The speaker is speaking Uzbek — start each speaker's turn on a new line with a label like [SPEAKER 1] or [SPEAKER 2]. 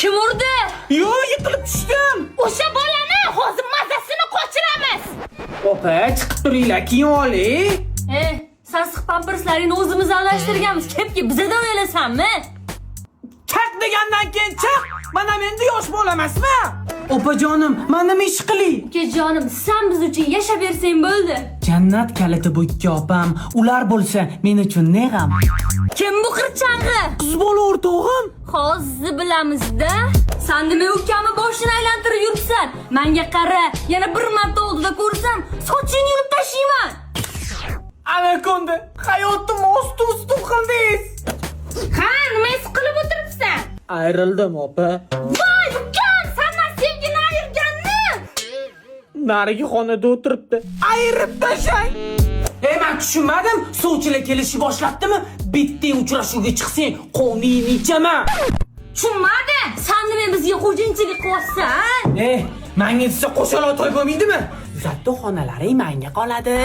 [SPEAKER 1] Kim urdi?
[SPEAKER 2] Yo, yiqilib tushdim.
[SPEAKER 1] O'sha bolani hozir mazasini qochiramiz.
[SPEAKER 2] Opa, chiqib turinglar, keyin olay.
[SPEAKER 1] Sassiq pamperslaringni o'zimiz almashtirganmiz. Kepki bizadan o'ylasanmi?
[SPEAKER 2] Chaq degandan keyin chaq. Mana menda yosh bo'lamasmi? Opajonim, mana nima ish qiling?
[SPEAKER 1] Ukajonim, sen biz uchun yashab bersang bo'ldi.
[SPEAKER 2] Jannat kaliti bu ikki opam. Ular bo'lsa, men uchun ne g'am?
[SPEAKER 1] Kim bu qirchang'i?
[SPEAKER 2] Qiz bola o'rtog'im.
[SPEAKER 1] Hozir bilamiz-da. Sen nima ukamni boshini aylantirib yuribsan? Menga qara, yana bir marta oldida ko'rsam, sochingni yulib tashlayman.
[SPEAKER 2] Anakonda, hayotim osti-usti qildingiz.
[SPEAKER 1] Ha, nima is qilib o'tiribsan?
[SPEAKER 2] Ayrildim, opa.
[SPEAKER 1] Voy, ukam, sendan sevgini ayirganni.
[SPEAKER 2] Narigi xonada o'tiribdi. Ayirib tashlang. Men tushunmadim. Sovchilar kelishni boshlabdimi? Bitta uchrashuvga chiqsang, qoningni ichaman.
[SPEAKER 1] Tushunmadi. Sen nima bizga xo'jinchilik qilyapsan?
[SPEAKER 2] Menga desa qo'shaloq to'y bo'lmaydimi? Zatto xonalaring menga qoladi.